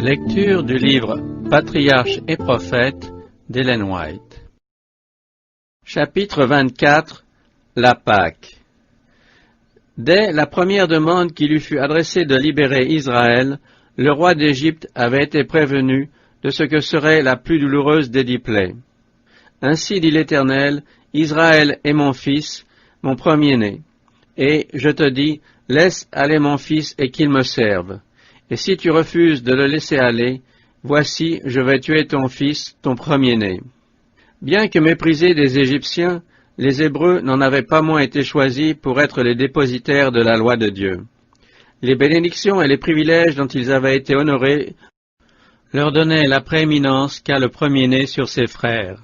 Lecture du livre Patriarches et prophètes d'Ellen White. Chapitre 24. La Pâque. Dès la première demande qui lui fut adressée de libérer Israël, le roi d'Égypte avait été prévenu de ce que serait la plus douloureuse des 10 plaies. Ainsi dit l'Éternel, Israël est mon fils, mon premier-né. Et je te dis, laisse aller mon fils et qu'il me serve. Et si tu refuses de le laisser aller, voici, je vais tuer ton fils, ton premier-né. Bien que méprisés des Égyptiens, les Hébreux n'en avaient pas moins été choisis pour être les dépositaires de la loi de Dieu. Les bénédictions et les privilèges dont ils avaient été honorés leur donnaient la prééminence qu'a le premier-né sur ses frères.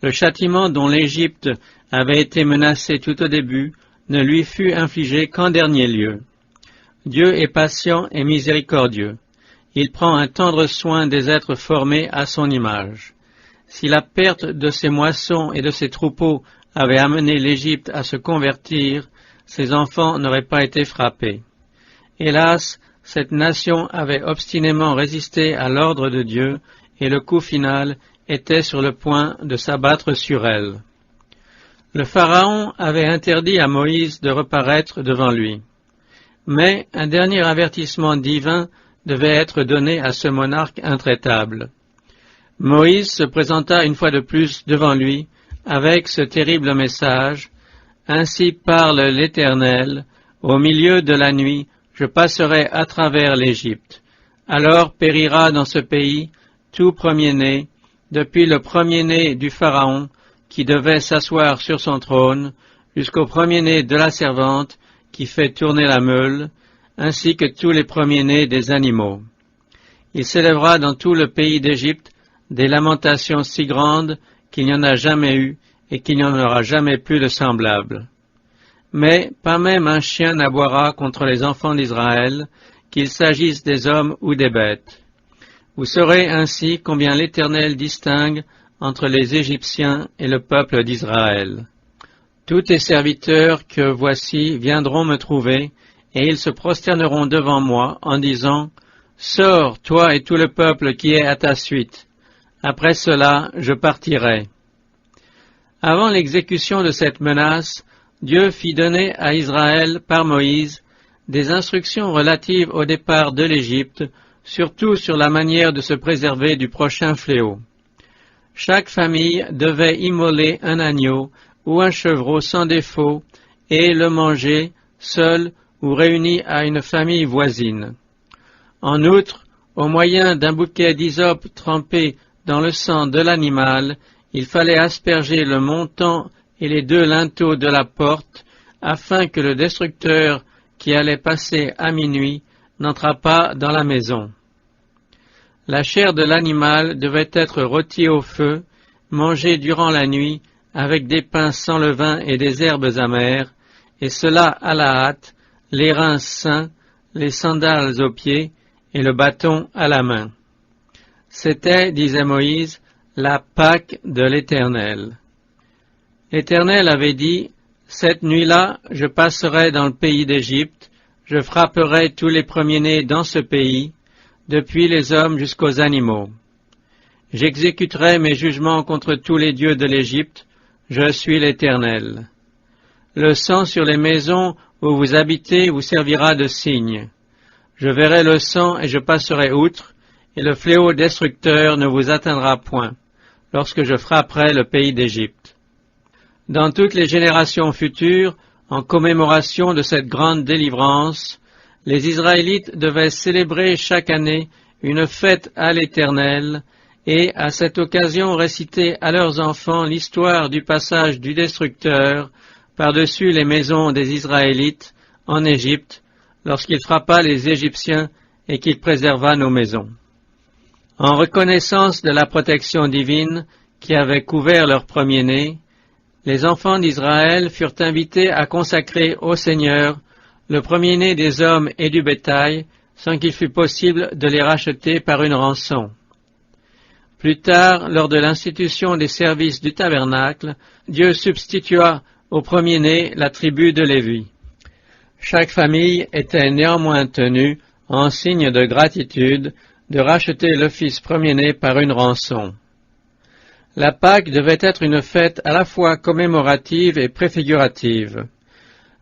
Le châtiment dont l'Égypte avait été menacée tout au début ne lui fut infligé qu'en dernier lieu. Dieu est patient et miséricordieux. Il prend un tendre soin des êtres formés à son image. Si la perte de ses moissons et de ses troupeaux avait amené l'Égypte à se convertir, ses enfants n'auraient pas été frappés. Hélas, cette nation avait obstinément résisté à l'ordre de Dieu, et le coup final était sur le point de s'abattre sur elle. Le Pharaon avait interdit à Moïse de reparaître devant lui. Mais un dernier avertissement divin devait être donné à ce monarque intraitable. Moïse se présenta une fois de plus devant lui avec ce terrible message. Ainsi parle l'Éternel, au milieu de la nuit, je passerai à travers l'Égypte. Alors périra dans ce pays tout premier-né, depuis le premier-né du Pharaon, qui devait s'asseoir sur son trône, jusqu'au premier-né de la servante, qui fait tourner la meule, ainsi que tous les premiers-nés des animaux. Il s'élèvera dans tout le pays d'Égypte des lamentations si grandes qu'il n'y en a jamais eu et qu'il n'y en aura jamais plus de semblables. Mais pas même un chien n'aboiera contre les enfants d'Israël, qu'il s'agisse des hommes ou des bêtes. Vous saurez ainsi combien l'Éternel distingue entre les Égyptiens et le peuple d'Israël. Tous tes serviteurs que voici viendront me trouver, et ils se prosterneront devant moi en disant, « Sors, toi et tout le peuple qui est à ta suite. Après cela, je partirai. » Avant l'exécution de cette menace, Dieu fit donner à Israël par Moïse des instructions relatives au départ de l'Égypte, surtout sur la manière de se préserver du prochain fléau. Chaque famille devait immoler un agneau ou un chevreau sans défaut, et le manger, seul ou réuni à une famille voisine. En outre, au moyen d'un bouquet d'hysope trempé dans le sang de l'animal, il fallait asperger le montant et les 2 linteaux de la porte, afin que le destructeur qui allait passer à minuit n'entrât pas dans la maison. La chair de l'animal devait être rôtie au feu, mangée durant la nuit, avec des pains sans levain et des herbes amères, et cela à la hâte, les reins sains, les sandales aux pieds, et le bâton à la main. C'était, disait Moïse, la Pâque de l'Éternel. L'Éternel avait dit, « Cette nuit-là, je passerai dans le pays d'Égypte, je frapperai tous les premiers-nés dans ce pays, depuis les hommes jusqu'aux animaux. J'exécuterai mes jugements contre tous les dieux de l'Égypte, je suis l'Éternel. Le sang sur les maisons où vous habitez vous servira de signe. Je verrai le sang et je passerai outre, et le fléau destructeur ne vous atteindra point, lorsque je frapperai le pays d'Égypte. » Dans toutes les générations futures, en commémoration de cette grande délivrance, les Israélites devaient célébrer chaque année une fête à l'Éternel, et à cette occasion réciter à leurs enfants l'histoire du passage du destructeur par-dessus les maisons des Israélites en Égypte, lorsqu'il frappa les Égyptiens et qu'il préserva nos maisons. En reconnaissance de la protection divine qui avait couvert leur premier-né, les enfants d'Israël furent invités à consacrer au Seigneur le premier-né des hommes et du bétail, sans qu'il fût possible de les racheter par une rançon. Plus tard, lors de l'institution des services du tabernacle, Dieu substitua au premier-né la tribu de Lévi. Chaque famille était néanmoins tenue, en signe de gratitude, de racheter le fils premier-né par une rançon. La Pâque devait être une fête à la fois commémorative et préfigurative.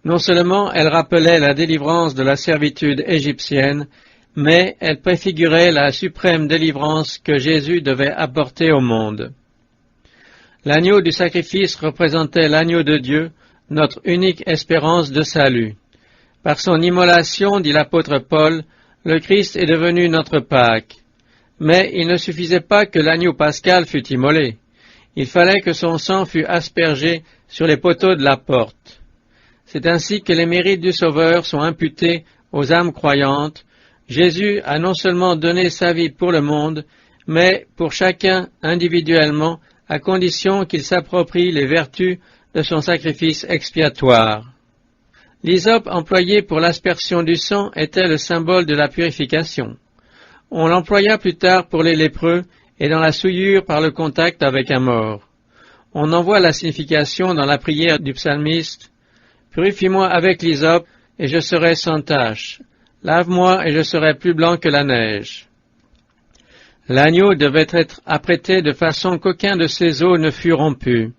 Non seulement elle rappelait la délivrance de la servitude égyptienne, mais elle préfigurait la suprême délivrance que Jésus devait apporter au monde. L'agneau du sacrifice représentait l'agneau de Dieu, notre unique espérance de salut. Par son immolation, dit l'apôtre Paul, le Christ est devenu notre Pâque. Mais il ne suffisait pas que l'agneau pascal fût immolé. Il fallait que son sang fût aspergé sur les poteaux de la porte. C'est ainsi que les mérites du Sauveur sont imputés aux âmes croyantes. Jésus a non seulement donné sa vie pour le monde, mais pour chacun individuellement, à condition qu'il s'approprie les vertus de son sacrifice expiatoire. L'hysope employé pour l'aspersion du sang était le symbole de la purification. On l'employa plus tard pour les lépreux et dans la souillure par le contact avec un mort. On en voit la signification dans la prière du psalmiste « Purifie-moi avec l'hysope, et je serai sans tache. Lave-moi, et je serai plus blanc que la neige. » L'agneau devait être apprêté de façon qu'aucun de ses os ne fût rompu.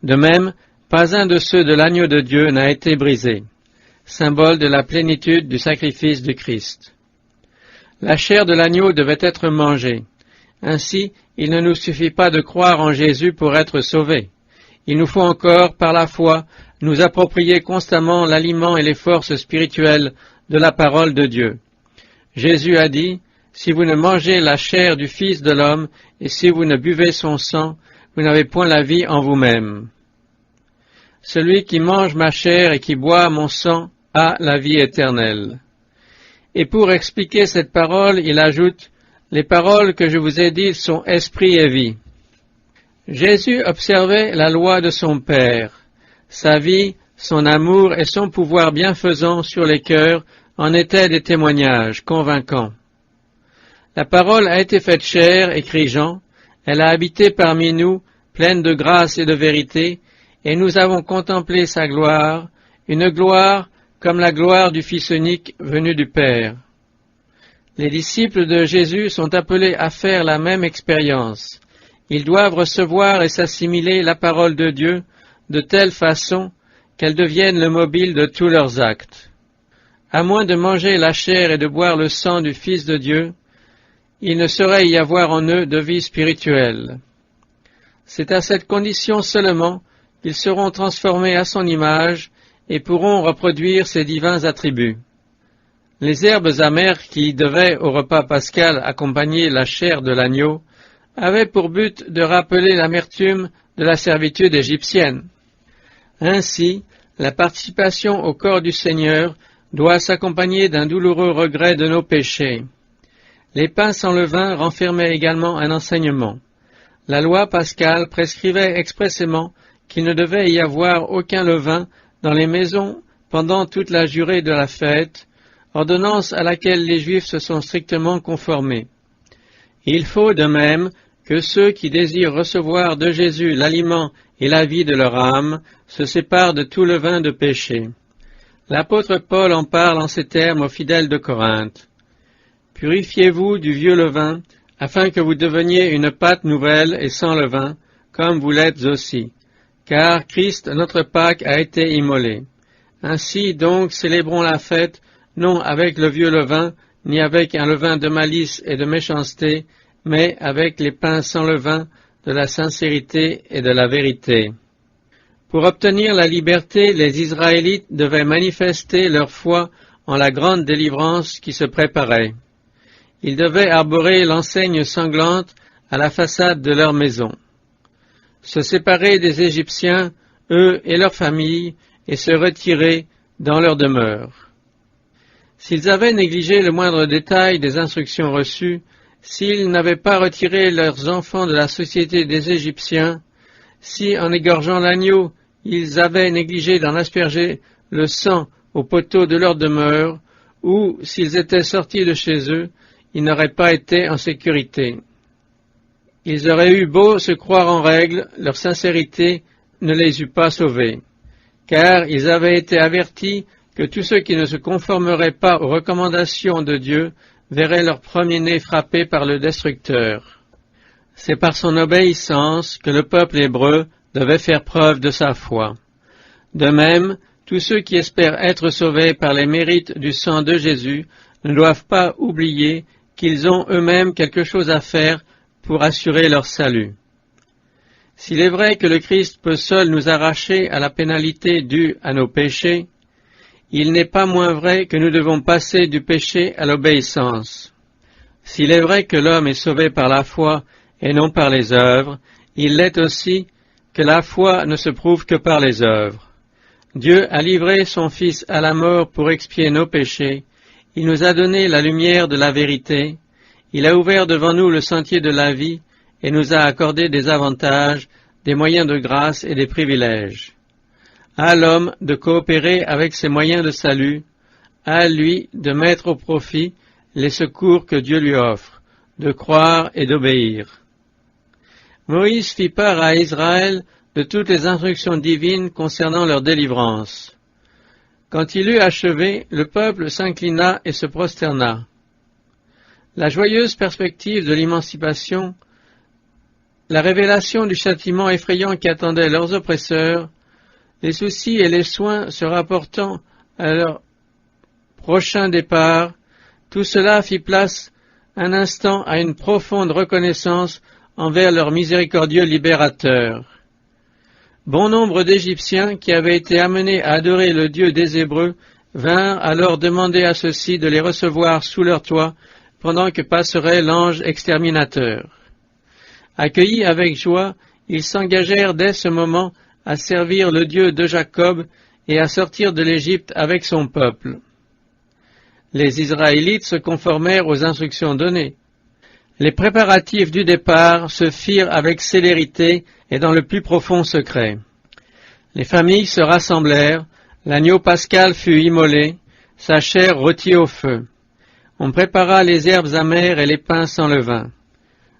De même, pas un de ceux de l'agneau de Dieu n'a été brisé, symbole de la plénitude du sacrifice du Christ. La chair de l'agneau devait être mangée. Ainsi, il ne nous suffit pas de croire en Jésus pour être sauvés. Il nous faut encore, par la foi, nous approprier constamment l'aliment et les forces spirituelles de la parole de Dieu. Jésus a dit, « Si vous ne mangez la chair du Fils de l'homme, et si vous ne buvez son sang, vous n'avez point la vie en vous-même. Celui qui mange ma chair et qui boit mon sang a la vie éternelle. » Et pour expliquer cette parole, il ajoute, « Les paroles que je vous ai dites sont esprit et vie. » Jésus observait la loi de son Père. Sa vie, son amour et son pouvoir bienfaisant sur les cœurs en étaient des témoignages convaincants. La parole a été faite chair, écrit Jean, elle a habité parmi nous, pleine de grâce et de vérité, et nous avons contemplé sa gloire, une gloire comme la gloire du Fils unique venu du Père. Les disciples de Jésus sont appelés à faire la même expérience. Ils doivent recevoir et s'assimiler la parole de Dieu de telle façon qu'elle devienne le mobile de tous leurs actes. À moins de manger la chair et de boire le sang du Fils de Dieu, il ne saurait y avoir en eux de vie spirituelle. C'est à cette condition seulement qu'ils seront transformés à son image et pourront reproduire ses divins attributs. Les herbes amères qui devaient au repas pascal accompagner la chair de l'agneau avaient pour but de rappeler l'amertume de la servitude égyptienne. Ainsi, la participation au corps du Seigneur doit s'accompagner d'un douloureux regret de nos péchés. Les pains sans levain renfermaient également un enseignement. La loi pascale prescrivait expressément qu'il ne devait y avoir aucun levain dans les maisons pendant toute la durée de la fête, ordonnance à laquelle les Juifs se sont strictement conformés. Il faut de même que ceux qui désirent recevoir de Jésus l'aliment et la vie de leur âme se séparent de tout levain de péché. L'apôtre Paul en parle en ces termes aux fidèles de Corinthe. « Purifiez-vous du vieux levain, afin que vous deveniez une pâte nouvelle et sans levain, comme vous l'êtes aussi. Car Christ, notre Pâque, a été immolé. Ainsi donc célébrons la fête, non avec le vieux levain, ni avec un levain de malice et de méchanceté, mais avec les pains sans levain de la sincérité et de la vérité. » Pour obtenir la liberté, les Israélites devaient manifester leur foi en la grande délivrance qui se préparait. Ils devaient arborer l'enseigne sanglante à la façade de leur maison. Se séparer des Égyptiens, eux et leurs familles, et se retirer dans leur demeure. S'ils avaient négligé le moindre détail des instructions reçues, s'ils n'avaient pas retiré leurs enfants de la société des Égyptiens, si, en égorgeant l'agneau, ils avaient négligé d'en asperger le sang au poteau de leur demeure, ou s'ils étaient sortis de chez eux, ils n'auraient pas été en sécurité. Ils auraient eu beau se croire en règle, leur sincérité ne les eût pas sauvés, car ils avaient été avertis que tous ceux qui ne se conformeraient pas aux recommandations de Dieu verraient leur premier-né frappé par le destructeur. C'est par son obéissance que le peuple hébreu devait faire preuve de sa foi. De même, tous ceux qui espèrent être sauvés par les mérites du sang de Jésus ne doivent pas oublier qu'ils ont eux-mêmes quelque chose à faire pour assurer leur salut. S'il est vrai que le Christ peut seul nous arracher à la pénalité due à nos péchés, il n'est pas moins vrai que nous devons passer du péché à l'obéissance. S'il est vrai que l'homme est sauvé par la foi et non par les œuvres, il l'est aussi que la foi ne se prouve que par les œuvres. Dieu a livré son Fils à la mort pour expier nos péchés, il nous a donné la lumière de la vérité, il a ouvert devant nous le sentier de la vie et nous a accordé des avantages, des moyens de grâce et des privilèges. À l'homme de coopérer avec ses moyens de salut, à lui de mettre au profit les secours que Dieu lui offre, de croire et d'obéir. Moïse fit part à Israël de toutes les instructions divines concernant leur délivrance. Quand il eut achevé, le peuple s'inclina et se prosterna. La joyeuse perspective de l'émancipation, la révélation du châtiment effrayant qui attendait leurs oppresseurs, les soucis et les soins se rapportant à leur prochain départ, tout cela fit place un instant à une profonde reconnaissance envers leur miséricordieux libérateur. Bon nombre d'Égyptiens qui avaient été amenés à adorer le Dieu des Hébreux vinrent alors demander à ceux-ci de les recevoir sous leur toit pendant que passerait l'ange exterminateur. Accueillis avec joie, ils s'engagèrent dès ce moment à servir le Dieu de Jacob et à sortir de l'Égypte avec son peuple. Les Israélites se conformèrent aux instructions données. Les préparatifs du départ se firent avec célérité et dans le plus profond secret. Les familles se rassemblèrent, l'agneau pascal fut immolé, sa chair rôtie au feu. On prépara les herbes amères et les pains sans levain.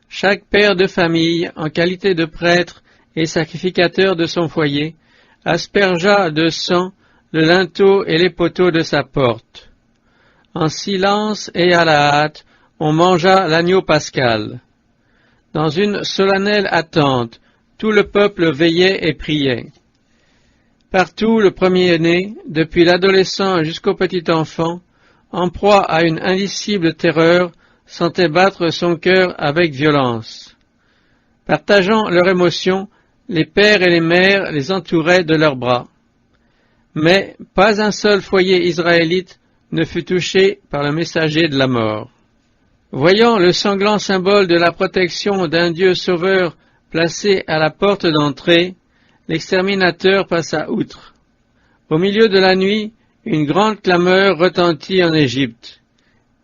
Chaque père de famille, en qualité de prêtre et sacrificateur de son foyer, aspergea de sang le linteau et les poteaux de sa porte. En silence et à la hâte, on mangea l'agneau pascal. Dans une solennelle attente, tout le peuple veillait et priait. Partout, le premier-né, depuis l'adolescent jusqu'au petit enfant, en proie à une indicible terreur, sentait battre son cœur avec violence. Partageant leur émotion, les pères et les mères les entouraient de leurs bras. Mais pas un seul foyer israélite ne fut touché par le messager de la mort. Voyant le sanglant symbole de la protection d'un Dieu sauveur placé à la porte d'entrée, l'exterminateur passa outre. Au milieu de la nuit, une grande clameur retentit en Égypte,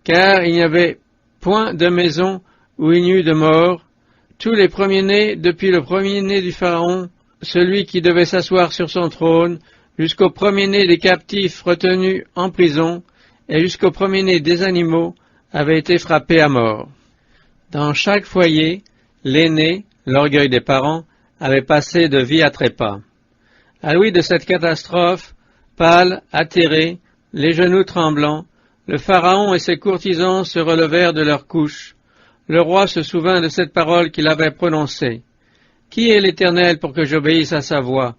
car il n'y avait point de maison où il n'y eût de mort. Tous les premiers-nés, depuis le premier-né du Pharaon, celui qui devait s'asseoir sur son trône, jusqu'au premier-né des captifs retenus en prison, et jusqu'au premier-né des animaux, avaient été frappés à mort. Dans chaque foyer, l'aîné, l'orgueil des parents, avait passé de vie à trépas. À l'ouïe de cette catastrophe, pâle, atterré, les genoux tremblants, le Pharaon et ses courtisans se relevèrent de leurs couches. Le roi se souvint de cette parole qu'il avait prononcée. « Qui est l'Éternel pour que j'obéisse à sa voix,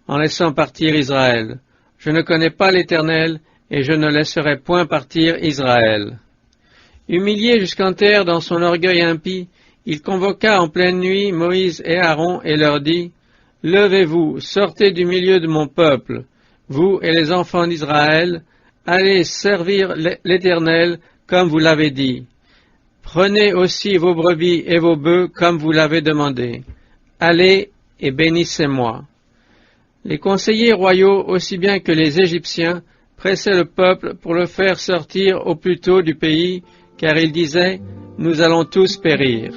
en laissant partir Israël? Je ne connais pas l'Éternel, et je ne laisserai point partir Israël. » Humilié jusqu'en terre dans son orgueil impie, il convoqua en pleine nuit Moïse et Aaron et leur dit, « Levez-vous, sortez du milieu de mon peuple, vous et les enfants d'Israël, allez servir l'Éternel comme vous l'avez dit. Prenez aussi vos brebis et vos bœufs comme vous l'avez demandé. Allez et bénissez-moi. » Les conseillers royaux, aussi bien que les Égyptiens, pressaient le peuple pour le faire sortir au plus tôt du pays, car ils disaient « Nous allons tous périr. »